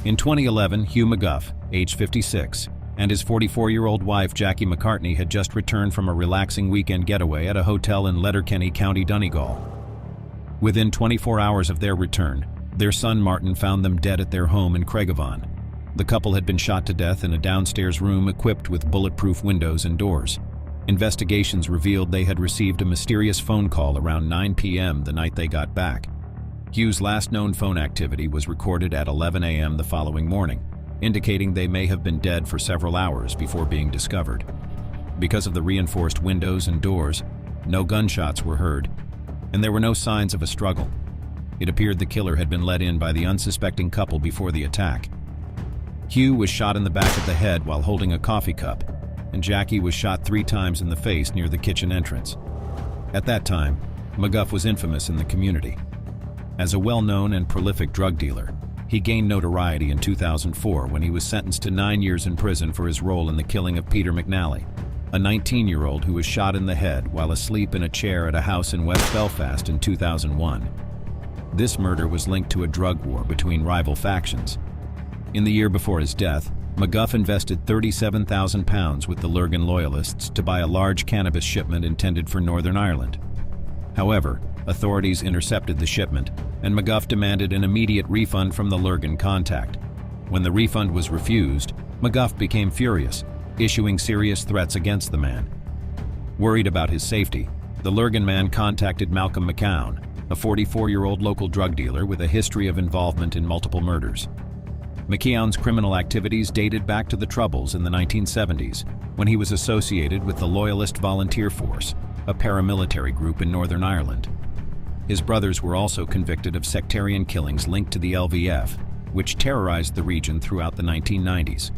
In 2011, Hugh McGeough, age 56, and his 44-year-old wife Jackie McCartney had just returned from a relaxing weekend getaway at a hotel in Letterkenny, County Donegal. Within 24 hours of their return, their son Martin found them dead at their home in Craigavon. The couple had been shot to death in a downstairs room equipped with bulletproof windows and doors. Investigations revealed they had received a mysterious phone call around 9 p.m. the night they got back. Hugh's last known phone activity was recorded at 11 a.m. the following morning, indicating they may have been dead for several hours before being discovered. Because of the reinforced windows and doors, no gunshots were heard, and there were no signs of a struggle. It appeared the killer had been let in by the unsuspecting couple before the attack. Hugh was shot in the back of the head while holding a coffee cup, and Jackie was shot 3 times in the face near the kitchen entrance. At that time, McGeough was infamous in the community. As a well-known and prolific drug dealer, he gained notoriety in 2004 when he was sentenced to 9 years in prison for his role in the killing of Peter McNally, a 19-year-old who was shot in the head while asleep in a chair at a house in West Belfast in 2001. This murder was linked to a drug war between rival factions. In the year before his death, McGeough invested £37,000 with the Lurgan loyalists to buy a large cannabis shipment intended for Northern Ireland. However, authorities intercepted the shipment, and McGeough demanded an immediate refund from the Lurgan contact. When the refund was refused, McGeough became furious, issuing serious threats against the man. Worried about his safety, the Lurgan man contacted Malcolm McKeown, a 44-year-old local drug dealer with a history of involvement in multiple murders. McKeown's criminal activities dated back to the Troubles in the 1970s, when he was associated with the Loyalist Volunteer Force, a paramilitary group in Northern Ireland. His brothers were also convicted of sectarian killings linked to the LVF, which terrorized the region throughout the 1990s.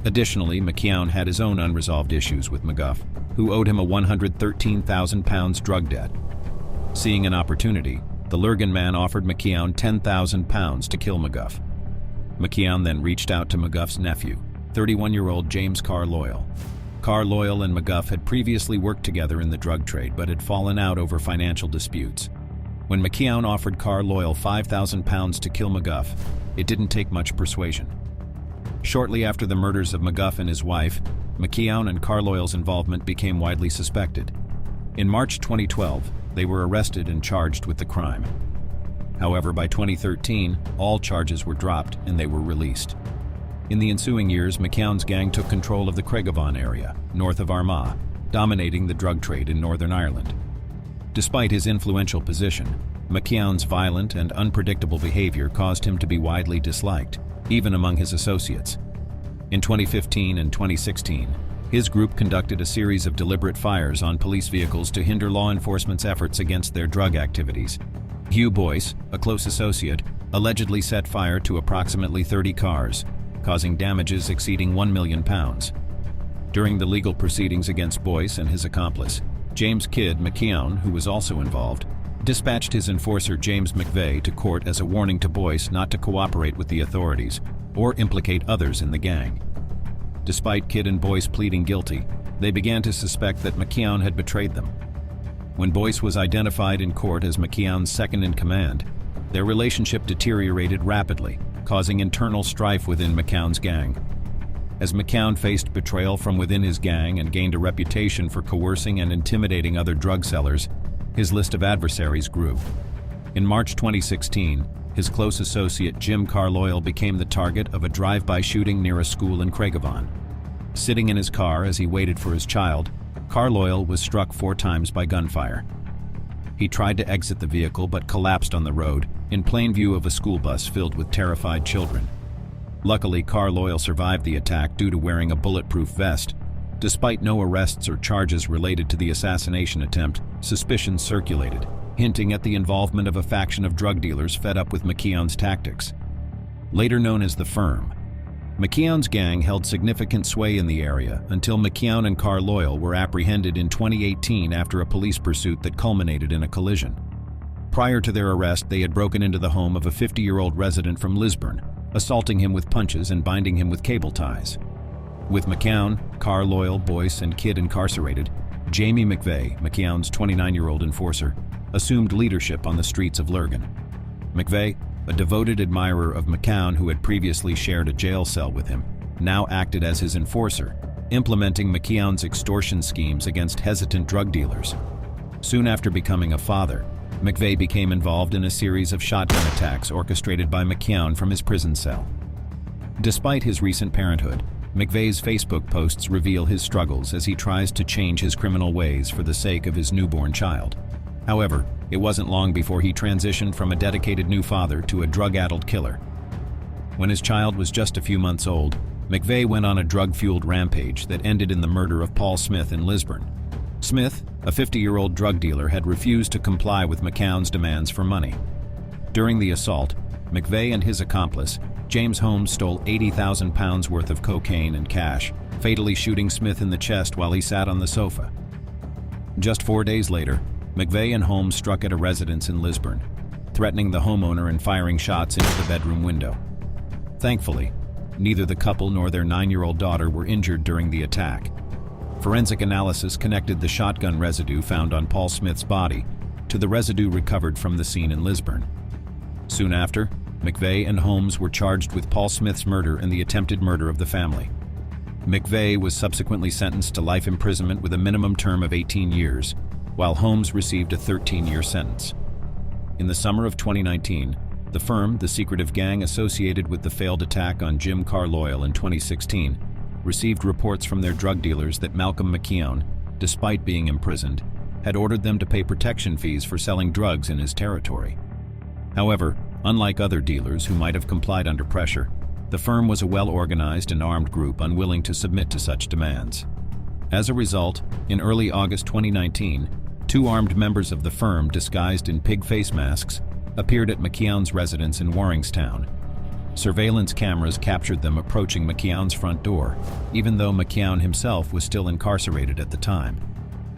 Additionally, McKeown had his own unresolved issues with McGeough, who owed him a £113,000 drug debt. Seeing an opportunity, the Lurgan man offered McKeown £10,000 to kill McGeough. McKeown then reached out to McGough's nephew, 31-year-old James Carlisle. Carlisle and McGeough had previously worked together in the drug trade but had fallen out over financial disputes. When McKeown offered Carlisle £5,000 to kill McGeough, it didn't take much persuasion. Shortly after the murders of McGeough and his wife, McKeown and Carlisle's involvement became widely suspected. In March 2012, they were arrested and charged with the crime. However, by 2013, all charges were dropped and they were released. In the ensuing years, McKeown's gang took control of the Craigavon area, north of Armagh, dominating the drug trade in Northern Ireland. Despite his influential position, McKeown's violent and unpredictable behavior caused him to be widely disliked, even among his associates. In 2015 and 2016, his group conducted a series of deliberate fires on police vehicles to hinder law enforcement's efforts against their drug activities. Hugh Boyce, a close associate, allegedly set fire to approximately 30 cars, causing damages exceeding £1 million. During the legal proceedings against Boyce and his accomplice, James Kid McKeown, who was also involved, dispatched his enforcer James McVeigh to court as a warning to Boyce not to cooperate with the authorities or implicate others in the gang. Despite Kid and Boyce pleading guilty, they began to suspect that McKeown had betrayed them. When Boyce was identified in court as McKeown's second-in-command, their relationship deteriorated rapidly, causing internal strife within McKeown's gang. As McKeown faced betrayal from within his gang and gained a reputation for coercing and intimidating other drug sellers, his list of adversaries grew. In March 2016, his close associate Jim Carlisle became the target of a drive-by shooting near a school in Craigavon. Sitting in his car as he waited for his child, Carlisle was struck 4 times by gunfire. He tried to exit the vehicle but collapsed on the road, in plain view of a school bus filled with terrified children. Luckily, Carlisle survived the attack due to wearing a bulletproof vest. Despite no arrests or charges related to the assassination attempt, suspicions circulated, hinting at the involvement of a faction of drug dealers fed up with McKeown's tactics. Later known as the Firm, McKeown's gang held significant sway in the area until McKeown and Carlisle were apprehended in 2018 after a police pursuit that culminated in a collision. Prior to their arrest, they had broken into the home of a 50-year-old resident from Lisburn, assaulting him with punches and binding him with cable ties. With McKeown, Carlisle, Boyce, and Kid incarcerated, Jamie McVeigh, McKeown's 29-year-old enforcer, assumed leadership on the streets of Lurgan. McVeigh, a devoted admirer of McKeown who had previously shared a jail cell with him, now acted as his enforcer, implementing McKeown's extortion schemes against hesitant drug dealers. Soon after becoming a father, McVeigh became involved in a series of shotgun attacks orchestrated by McKeown from his prison cell. Despite his recent parenthood, McVeigh's Facebook posts reveal his struggles as he tries to change his criminal ways for the sake of his newborn child. However, it wasn't long before he transitioned from a dedicated new father to a drug-addled killer. When his child was just a few months old, McVeigh went on a drug-fueled rampage that ended in the murder of Paul Smith in Lisburn. Smith, a 50-year-old drug dealer, had refused to comply with McKeown's demands for money. During the assault, McVeigh and his accomplice, James Holmes, stole 80,000 pounds worth of cocaine and cash, fatally shooting Smith in the chest while he sat on the sofa. Just 4 days later, McVeigh and Holmes struck at a residence in Lisburn, threatening the homeowner and firing shots into the bedroom window. Thankfully, neither the couple nor their 9-year-old daughter were injured during the attack. Forensic analysis connected the shotgun residue found on Paul Smith's body to the residue recovered from the scene in Lisburn. Soon after, McVeigh and Holmes were charged with Paul Smith's murder and the attempted murder of the family. McVeigh was subsequently sentenced to life imprisonment with a minimum term of 18 years, while Holmes received a 13-year sentence. In the summer of 2019, the firm, the secretive gang associated with the failed attack on Jim Carlisle in 2016, received reports from their drug dealers that Malcolm McKeown, despite being imprisoned, had ordered them to pay protection fees for selling drugs in his territory. However, unlike other dealers who might have complied under pressure, the firm was a well-organized and armed group unwilling to submit to such demands. As a result, in early August 2019, 2 armed members of the firm disguised in pig face masks appeared at McKeown's residence in Warringstown. Surveillance cameras captured them approaching McKeown's front door, even though McKeown himself was still incarcerated at the time.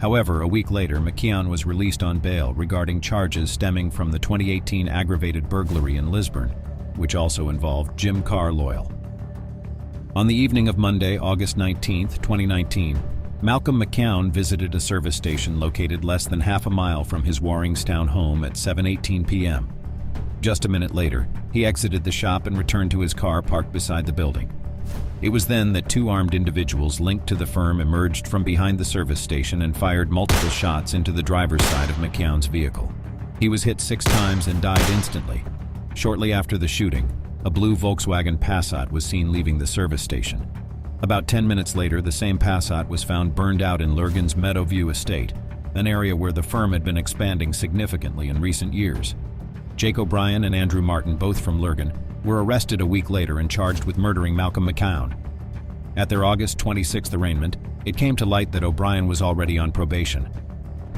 However, a week later, McKeown was released on bail regarding charges stemming from the 2018 aggravated burglary in Lisburn, which also involved Jim Carlisle. On the evening of Monday, August 19, 2019, Malcolm McKeown visited a service station located less than half a mile from his Warringstown home at 7:18 p.m. Just a minute later, he exited the shop and returned to his car parked beside the building. It was then that 2 armed individuals linked to the firm emerged from behind the service station and fired multiple shots into the driver's side of McKeown's vehicle. He was hit 6 times and died instantly. Shortly after the shooting, a blue Volkswagen Passat was seen leaving the service station. About 10 minutes later, the same Passat was found burned out in Lurgan's Meadowview estate, an area where the firm had been expanding significantly in recent years. Jake O'Brien and Andrew Martin, both from Lurgan, were arrested a week later and charged with murdering Malcolm McKeown. At their August 26th arraignment, it came to light that O'Brien was already on probation.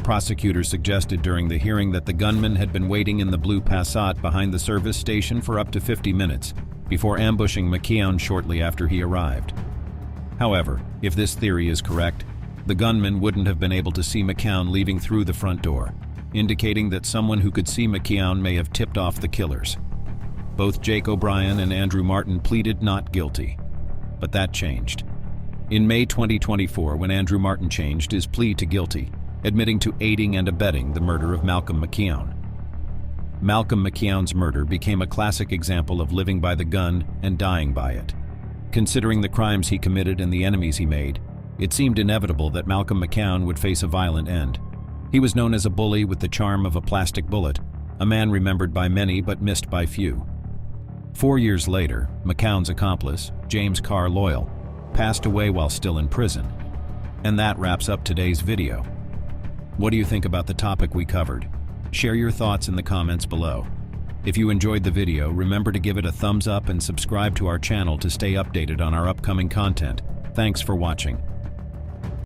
Prosecutors suggested during the hearing that the gunman had been waiting in the blue Passat behind the service station for up to 50 minutes before ambushing McKeown shortly after he arrived. However, if this theory is correct, the gunman wouldn't have been able to see McKeown leaving through the front door, indicating that someone who could see McKeown may have tipped off the killers. Both Jake O'Brien and Andrew Martin pleaded not guilty, but that changed. In May 2024, when Andrew Martin changed his plea to guilty, admitting to aiding and abetting the murder of Malcolm McKeown. Malcolm McKeown's murder became a classic example of living by the gun and dying by it. Considering the crimes he committed and the enemies he made, it seemed inevitable that Malcolm McKeown would face a violent end. He was known as a bully with the charm of a plastic bullet, a man remembered by many but missed by few. 4 years later, McKeown's accomplice, James Carlisle, passed away while still in prison. And that wraps up today's video. What do you think about the topic we covered? Share your thoughts in the comments below. If you enjoyed the video, remember to give it a thumbs up and subscribe to our channel to stay updated on our upcoming content. Thanks for watching.